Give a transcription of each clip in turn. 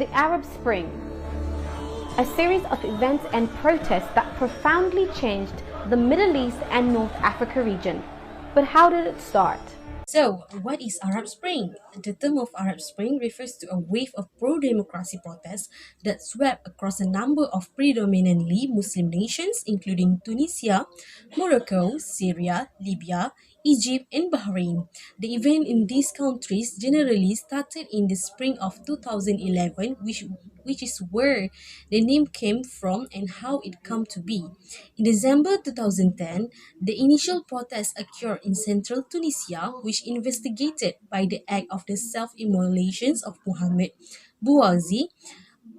The Arab Spring, a series of events and protests that profoundly changed the Middle East and North Africa region. But how did it start? So, what is Arab Spring? The term of Arab Spring refers to a wave of pro-democracy protests that swept across a number of predominantly Muslim nations, including Tunisia, Morocco, Syria, Libya, Egypt, and Bahrain. The event in these countries generally started in the spring of 2011, which is where the name came from and how it came to be. In December 2010, the initial protests occurred in central Tunisia, which investigated by the act of the self-immolations of Mohamed Bouazi,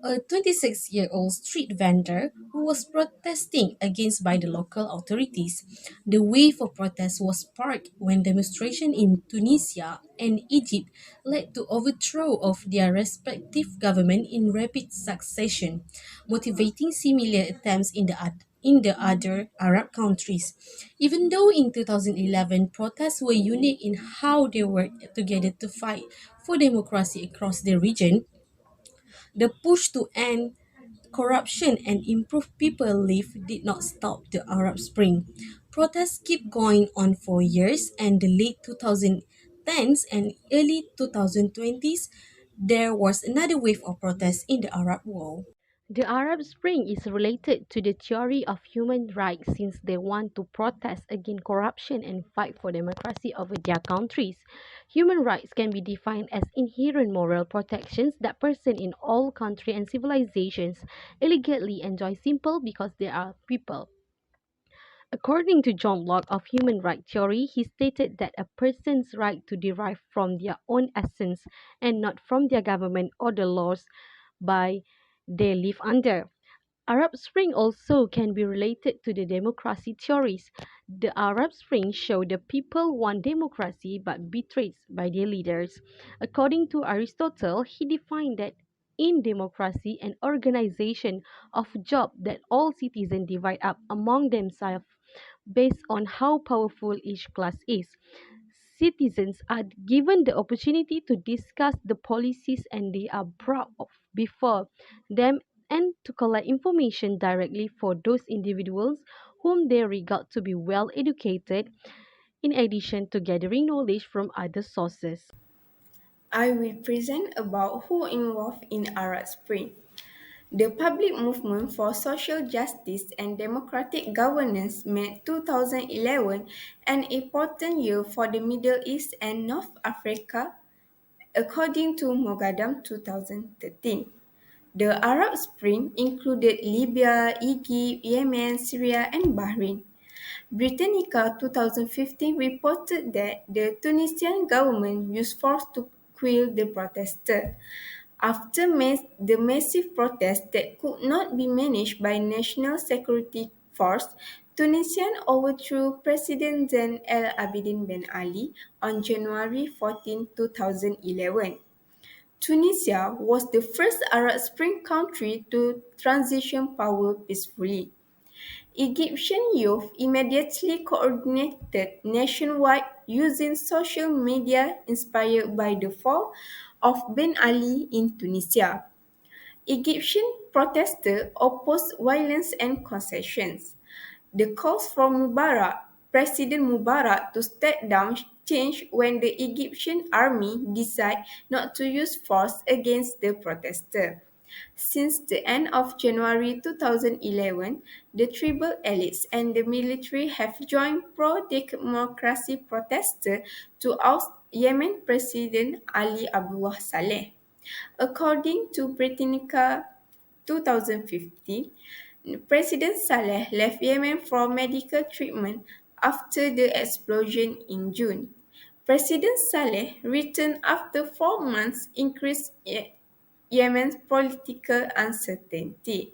a 26-year-old street vendor who was protesting against by the local authorities. The wave of protests was sparked when demonstrations in Tunisia and Egypt led to overthrow of their respective government in rapid succession, motivating similar attempts in the other Arab countries. Even though in 2011 protests were unique in how they worked together to fight for democracy across the region, the push to end corruption and improve people life did not stop the Arab Spring. Protests keep going on for years, and the late 2010s and early 2020s there was another wave of protests in the Arab world. The Arab Spring is related to the theory of human rights since they want to protest against corruption and fight for democracy over their countries. Human rights can be defined as inherent moral protections that persons in all countries and civilizations illegally enjoy simply because they are people. According to John Locke of human rights theory, he stated that a person's right to derive from their own essence and not from their government or the laws by they live under. Arab Spring also can be related to the democracy theories. The Arab Spring showed the people want democracy but betrayed by their leaders. According to Aristotle, he defined that in democracy an organization of job that all citizens divide up among themselves based on how powerful each class is. Citizens are given the opportunity to discuss the policies and they are brought before them and to collect information directly for those individuals whom they regard to be well educated, in addition to gathering knowledge from other sources. I will present about who involved in Arab Spring. The public movement for social justice and democratic governance made 2011 an important year for the Middle East and North Africa, according to Mogadam 2013. The Arab Spring included Libya, Egypt, Yemen, Syria, and Bahrain. Britannica 2015 reported that the Tunisian government used force to quell the protesters. After the massive protests that could not be managed by national security force, Tunisian overthrew President Zain El Abidine Ben Ali on January 14, 2011. Tunisia was the first Arab Spring country to transition power peacefully. Egyptian youth immediately coordinated nationwide using social media inspired by the fall of Ben Ali in Tunisia. Egyptian protesters opposed violence and concessions. The calls for President Mubarak to step down changed when the Egyptian army decided not to use force against the protesters. Since the end of January 2011, the tribal elites and the military have joined pro-democracy protesters to oust Yemen President Ali Abdullah Saleh. According to Britannica 2015, President Saleh left Yemen for medical treatment after the explosion in June. President Saleh returned after 4 months increased Yemen's political uncertainty.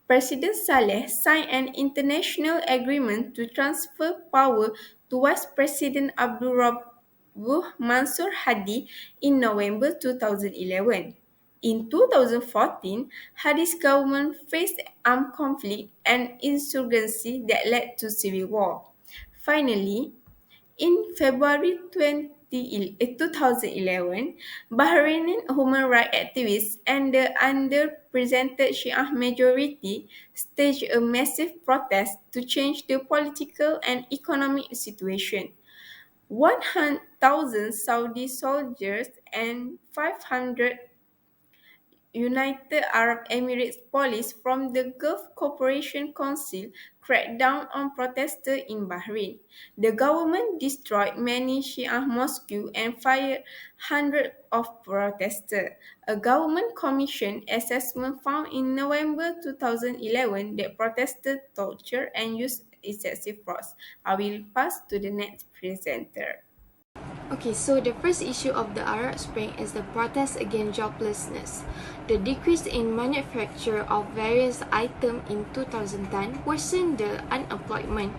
President Saleh signed an international agreement to transfer power to Vice President Abdul Rabbuh Mansur Hadi in November 2011. In 2014, Hadi's government faced armed conflict and insurgency that led to civil war. Finally, in February 2011, Bahraini human rights activists and the underrepresented Shia majority staged a massive protest to change the political and economic situation. 1,000 Saudi soldiers and 500 United Arab Emirates police from the Gulf Cooperation Council cracked down on protesters in Bahrain. The government destroyed many Shia mosques and fired hundreds of protesters. A government commission assessment found in November 2011 that protesters tortured and used excessive force. I will pass to the next presenter. Okay, so the first issue of the Arab Spring is the protest against joblessness. The decrease in manufacture of various items in 2010 worsened the unemployment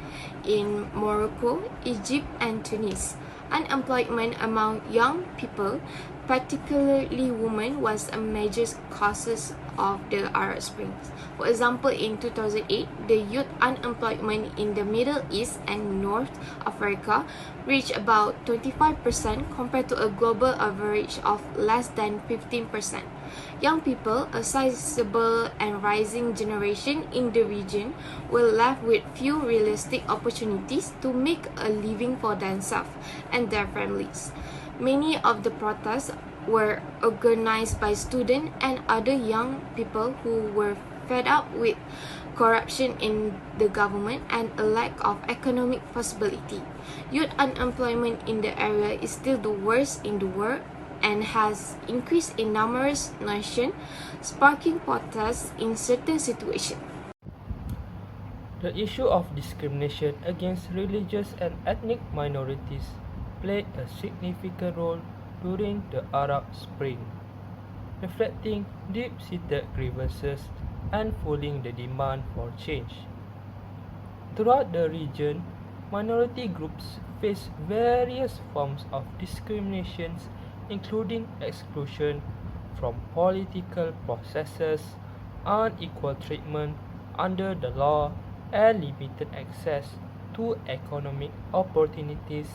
in Morocco, Egypt, and Tunis. Unemployment among young people, particularly women, was a major cause of the Arab Spring. For example, in 2008, the youth unemployment in the Middle East and North Africa reached about 25% compared to a global average of less than 15%. Young people, a sizable and rising generation in the region, were left with few realistic opportunities to make a living for themselves and their families. Many of the protests were organized by students and other young people who were fed up with corruption in the government and a lack of economic possibility. Youth unemployment in the area is still the worst in the world and has increased in numerous nations, sparking protests in certain situations. The issue of discrimination against religious and ethnic minorities played a significant role during the Arab Spring, reflecting deep-seated grievances and fueling the demand for change. Throughout the region, minority groups face various forms of discriminations, including exclusion from political processes, unequal treatment under the law, and limited access to economic opportunities.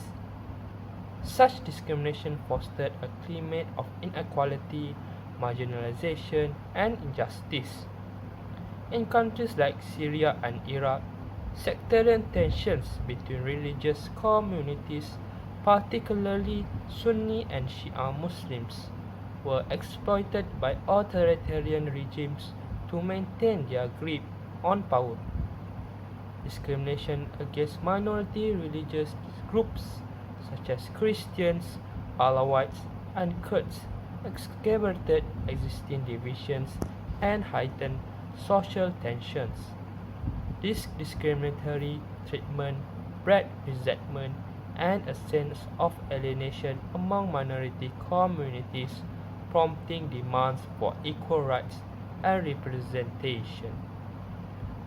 Such discrimination fostered a climate of inequality, marginalization, and injustice. In countries like Syria and Iraq, sectarian tensions between religious communities, particularly Sunni and Shia Muslims, were exploited by authoritarian regimes to maintain their grip on power. Discrimination against minority religious groups such as Christians, Alawites, and Kurds exacerbated existing divisions and heightened social tensions. This discriminatory treatment bred resentment and a sense of alienation among minority communities, prompting demands for equal rights and representation.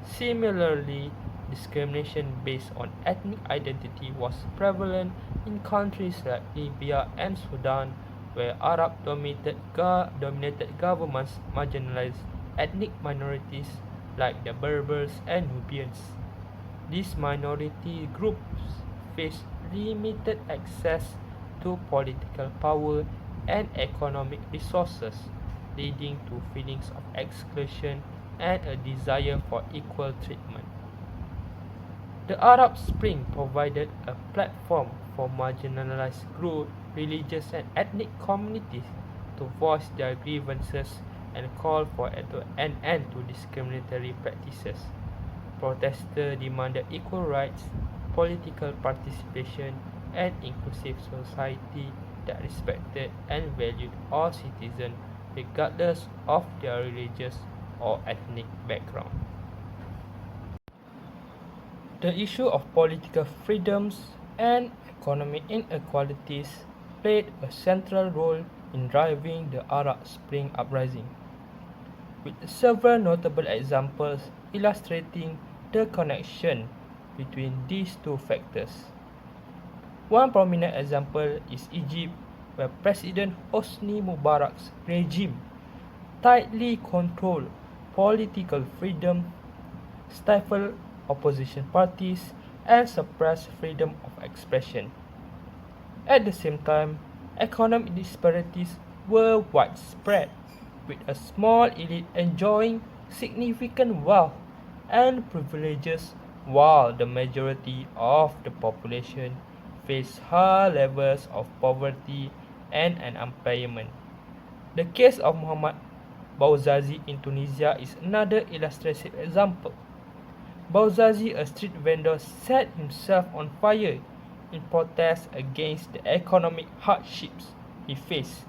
Similarly, discrimination based on ethnic identity was prevalent in countries like Libya and Sudan, where Arab-dominated governments marginalized ethnic minorities like the Berbers and Nubians. These minority groups faced limited access to political power and economic resources, leading to feelings of exclusion and a desire for equal treatment. The Arab Spring provided a platform for marginalized groups, religious and ethnic communities to voice their grievances and call for an end to discriminatory practices. Protesters demanded equal rights, political participation, and inclusive society that respected and valued all citizens regardless of their religious or ethnic background. The issue of political freedoms and economic inequalities played a central role in driving the Arab Spring uprising, with several notable examples illustrating the connection between these two factors. One prominent example is Egypt, where President Hosni Mubarak's regime tightly controlled political freedom, stifled opposition parties, and suppressed freedom of expression. At the same time, economic disparities were widespread, with a small elite enjoying significant wealth and privileges while the majority of the population faced high levels of poverty and unemployment. The case of Mohamad Bouazizi in Tunisia is another illustrative example. Bouazizi, a street vendor, set himself on fire in protest against the economic hardships he faced,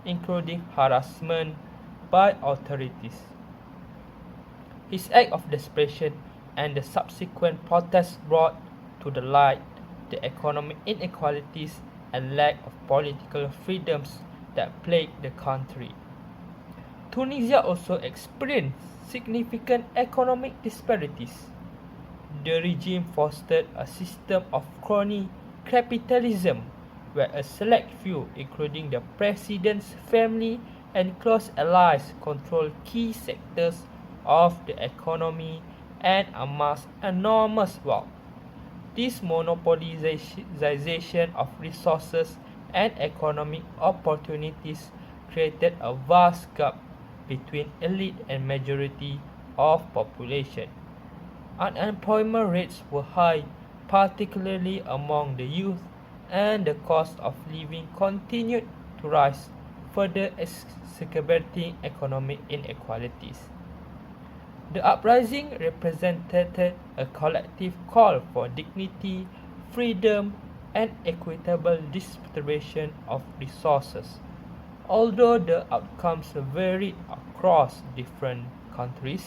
including harassment by authorities. His act of desperation and the subsequent protests brought to the light the economic inequalities and lack of political freedoms that plagued the country. Tunisia also experienced significant economic disparities. The regime fostered a system of crony capitalism where a select few, including the president's family and close allies, controlled key sectors of the economy and amassed enormous wealth. This monopolization of resources and economic opportunities created a vast gap between elite and majority of population. Unemployment rates were high, particularly among the youth, and the cost of living continued to rise, further exacerbating economic inequalities. The uprising represented a collective call for dignity, freedom, and equitable distribution of resources. Although the outcomes varied across different countries,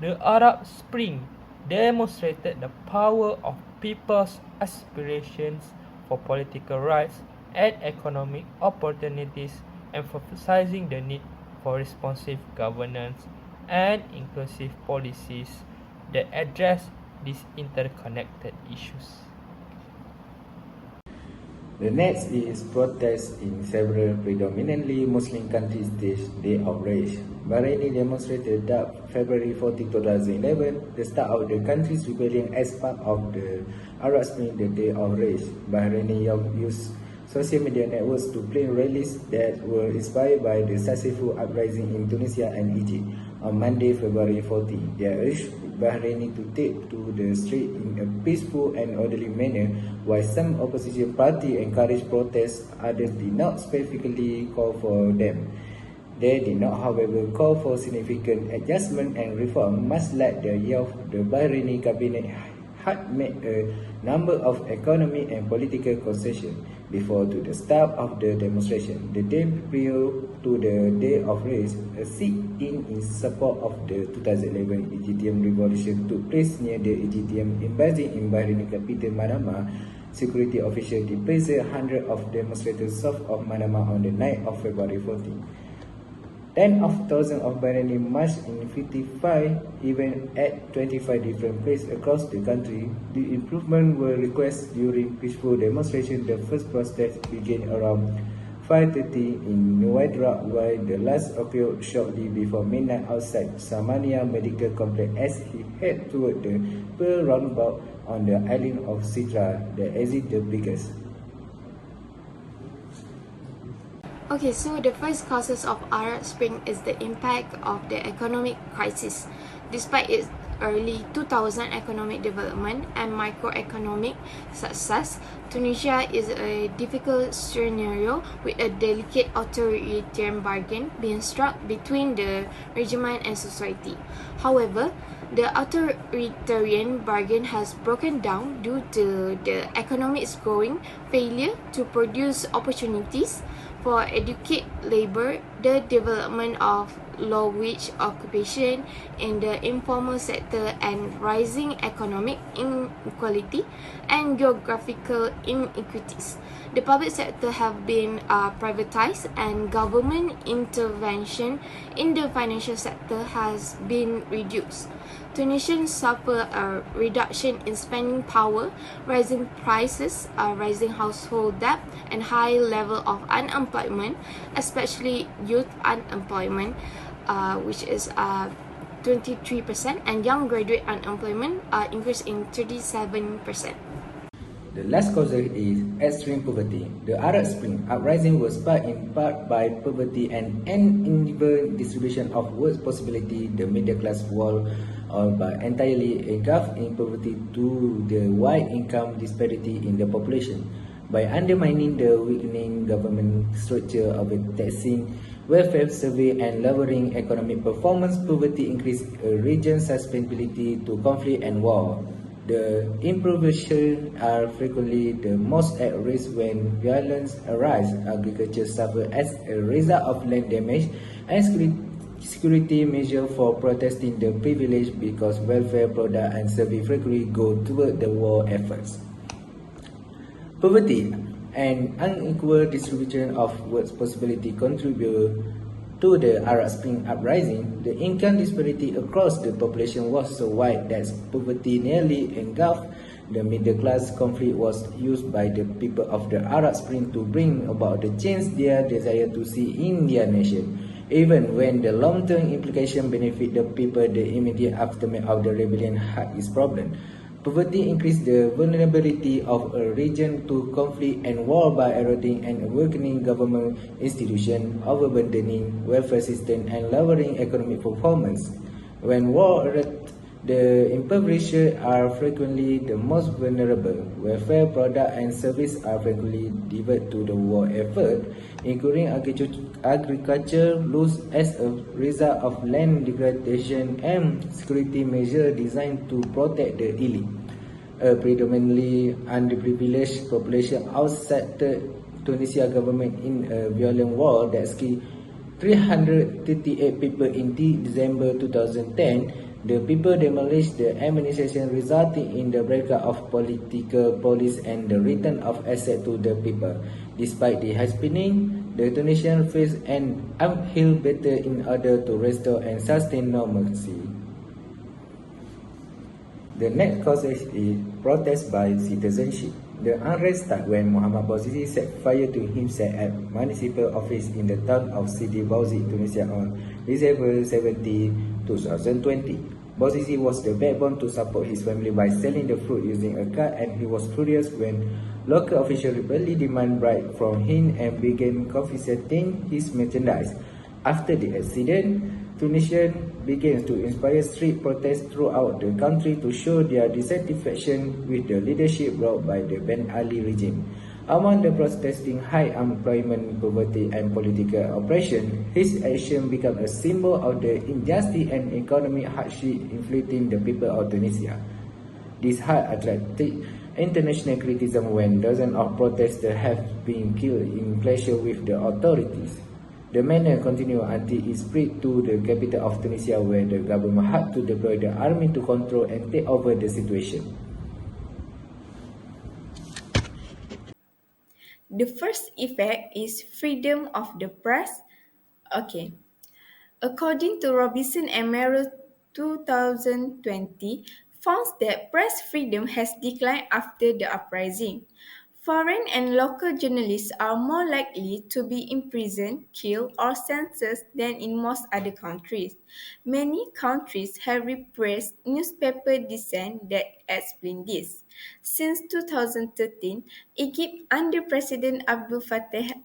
the Arab Spring demonstrated the power of people's aspirations for political rights and economic opportunities, emphasizing the need for responsive governance and inclusive policies that address these interconnected issues. The next is protests in several predominantly Muslim countries this day outrage. Bahraini demonstrated that February 14, 2011, the start of the country's rebellion as part of the Arab Spring, the day outrage. Bahraini used social media networks to plan rallies that were inspired by the successful uprising in Tunisia and Egypt. On Monday, February 14, they urged Bahraini to take to the street in a peaceful and orderly manner, while some opposition parties encouraged protests, others did not specifically call for them. They did not, however, call for significant adjustment and reform, much like the youth. The Bahraini cabinet had made a number of economic and political concessions before to the start of the demonstration. The day prior to the day of race, a sit-in in support of the 2011 Egyptian revolution took place near the Egyptian embassy in Bahraini capital Manama. Security officials deployed hundreds of demonstrators south of Manama on the night of February 14. Tens of thousands of Bahraini marched in 55 events at 25 different places across the country. The improvement were requested during peaceful demonstration. The first protest began around 5:30 in Nuwaidra, while the last occurred shortly before midnight outside Samania Medical Complex as he head toward the Pearl Roundabout on the island of Sitra, the exit the biggest. Okay, so the first causes of Arab Spring is the impact of the economic crisis. Despite its early 2000 economic development and microeconomic success, Tunisia is a difficult scenario with a delicate authoritarian bargain being struck between the regime and society. However, the authoritarian bargain has broken down due to the economic's growing failure to produce opportunities for educated labor, the development of low wage occupation in the informal sector, and rising economic inequality and geographical inequities. The public sector have been privatized, and government intervention in the financial sector has been reduced. Tunisians suffer a reduction in spending power, rising prices, rising household debt, and high level of unemployment, especially youth unemployment, which is 23%, and young graduate unemployment increased in 37%. The last cause is extreme poverty. The Arab Spring uprising was sparked in part by poverty and uneven distribution of work possibility. The middle class was all but entirely engulfed in poverty due to the wide income disparity in the population. By undermining the weakening government structure of a taxing welfare survey and lowering economic performance, poverty increased a region's susceptibility to conflict and war. The impoverished are frequently the most at risk when violence arises. Agriculture suffers as a result of land damage, and security measures for protesting the privilege because welfare products and services frequently go toward the war efforts. Poverty and unequal distribution of work possibility contribute to the Arab Spring uprising. The income disparity across the population was so wide that poverty nearly engulfed the middle class. Conflict was used by the people of the Arab Spring to bring about the change they desire to see in their nation. Even when the long-term implication benefit the people, the immediate aftermath of the rebellion had its problem. Poverty increased the vulnerability of a region to conflict and war by eroding and weakening government institutions, overburdening welfare system, and lowering economic performance. When war erupts, the impoverished are frequently the most vulnerable. Welfare products and services are frequently diverted to the war effort, including agriculture loss as a result of land degradation and security measures designed to protect the elite. A predominantly underprivileged population outside the Tunisia government in a violent war that killed 338 people in December 2010. The people demolished the administration, resulting in the breakup of political police and the return of assets to the people. Despite the happening, the Tunisians faced an uphill battle in order to restore and sustain normalcy. The next cause is protest by citizenship. The unrest started when Mohamed Bouazizi set fire to himself at municipal office in the town of Sidi Bouzid, Tunisia on December 17, 2020. Bouazizi was the backbone to support his family by selling the fruit using a card, and he was furious when local officials repeatedly demanded bribes from him and began confiscating his merchandise. After the accident, Tunisians began to inspire street protests throughout the country to show their dissatisfaction with the leadership brought by the Ben Ali regime. Among the protesting, high unemployment, poverty, and political oppression, his action became a symbol of the injustice and economic hardship inflicting the people of Tunisia. This had attracted international criticism when dozens of protesters have been killed in clashes with the authorities. The manner continued until it spread to the capital of Tunisia, where the government had to deploy the army to control and take over the situation. The first effect is freedom of the press. Okay. According to Robinson and Merrill 2020, found that press freedom has declined after the uprising. Foreign and local journalists are more likely to be imprisoned, killed, or censored than in most other countries. Many countries have repressed newspaper dissent that explain this. Since 2013, Egypt under President Abdel Fattah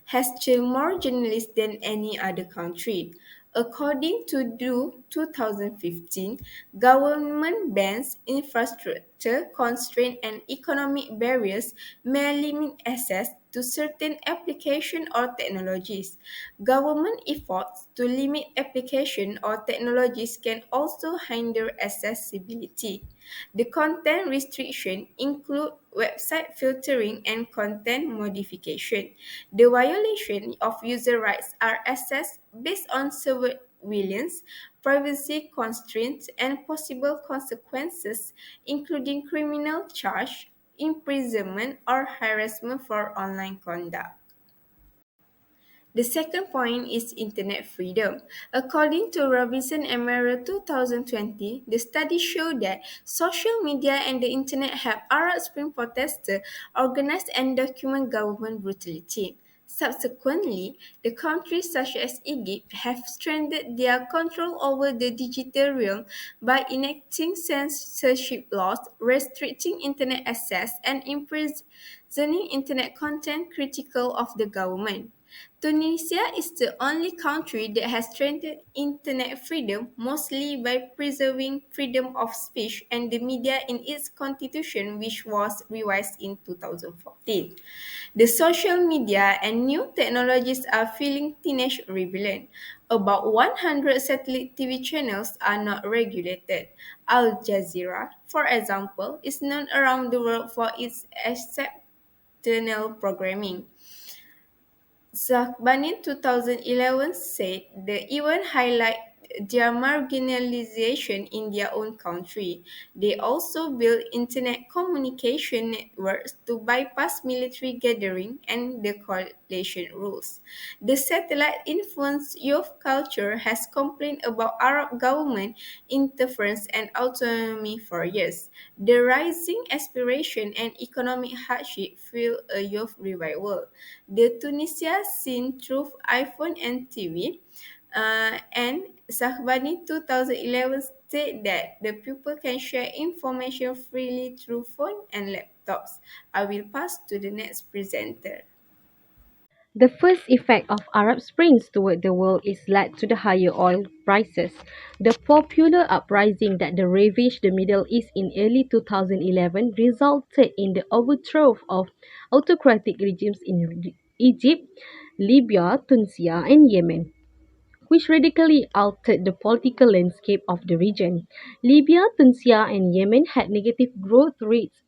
has killed more journalists than any other country. According to DO 2015, government bans, infrastructure constraints, and economic barriers may limit access to certain applications or technologies. Government efforts to limit application or technologies can also hinder accessibility. The content restriction include website filtering and content modification. The violation of user rights are assessed based on several surveillance, privacy constraints, and possible consequences, including criminal charge, imprisonment, or harassment for online conduct. The second point is internet freedom. According to Robinson and Merrill 2020, the study showed that social media and the internet helped Arab Spring protesters organize and document government brutality. Subsequently, the countries such as Egypt have strengthened their control over the digital realm by enacting censorship laws, restricting internet access, and imprisoning internet content critical of the government. Tunisia is the only country that has strengthened internet freedom, mostly by preserving freedom of speech and the media in its constitution, which was revised in 2014. The social media and new technologies are feeling teenage rebellion. About 100 satellite TV channels are not regulated. Al Jazeera, for example, is known around the world for its exceptional programming. Zakbani 2011 said the event highlight their marginalization in their own country. They also built internet communication networks to bypass military gathering and the coalition rules. The satellite influenced youth culture has complained about Arab government interference and autonomy for years. The rising aspiration and economic hardship fueled a youth revival. The Tunisia scene through iPhone and TV, and Sahbani 2011 said that the people can share information freely through phone and laptops. I will pass to the next presenter. The first effect of Arab Springs toward the world is led to the higher oil prices. The popular uprising that ravaged the Middle East in early 2011 resulted in the overthrow of autocratic regimes in Egypt, Libya, Tunisia, and Yemen, which radically altered the political landscape of the region. Libya, Tunisia, and Yemen had negative growth rates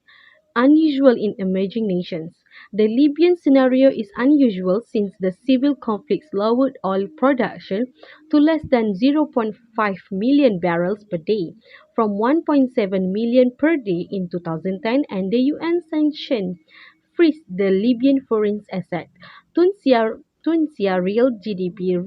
unusual in emerging nations. The Libyan scenario is unusual since the civil conflicts lowered oil production to less than zero point 0.5 million barrels per day from 1.7 million per day in 2010, and the UN sanctioned freeze the Libyan foreign asset. Tunisia real GDP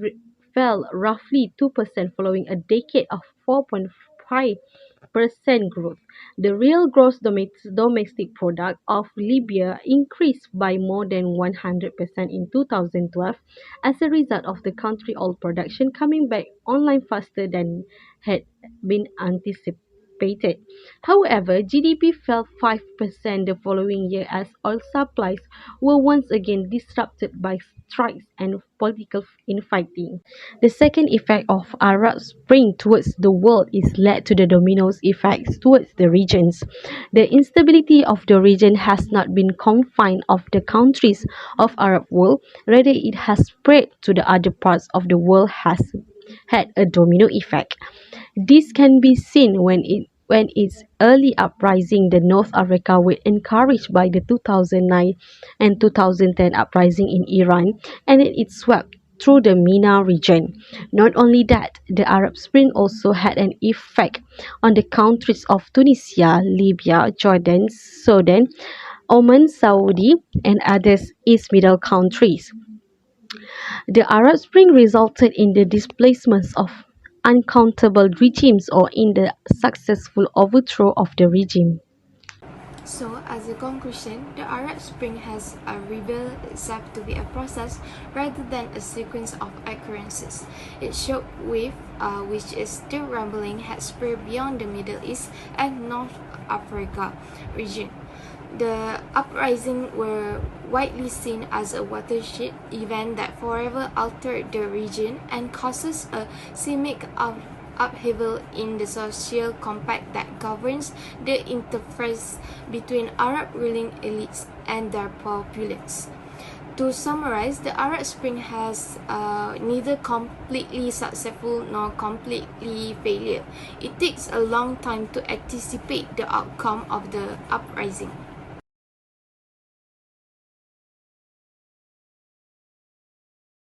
fell roughly 2% following a decade of 4.5% growth. The real gross domestic product of Libya increased by more than 100% in 2012 as a result of the country oil production coming back online faster than had been anticipated. However, GDP fell 5% the following year as oil supplies were once again disrupted by strikes and political infighting. The second effect of Arab Spring towards the world is led to the dominoes effects towards the regions. The instability of the region has not been confined of the countries of Arab world, rather it has spread to the other parts of the world has had a domino effect. This can be seen when its early uprising the North Africa were encouraged by the 2009 and 2010 uprising in Iran, and it swept through the MENA region. Not only that, the Arab Spring also had an effect on the countries of Tunisia, Libya, Jordan, Sudan, Oman, Saudi, and other East Middle countries. The Arab Spring resulted in the displacements of uncountable regimes or in the successful overthrow of the regime. So, as a conclusion, the Arab Spring has revealed itself to be a process rather than a sequence of occurrences. Its shock wave, which is still rumbling, had spread beyond the Middle East and North Africa region. The uprising were widely seen as a watershed event that forever altered the region and causes a seismic upheaval in the social compact that governs the interface between Arab ruling elites and their populace. To summarize, the Arab Spring has neither completely successful nor completely failure. It takes a long time to anticipate the outcome of the uprising.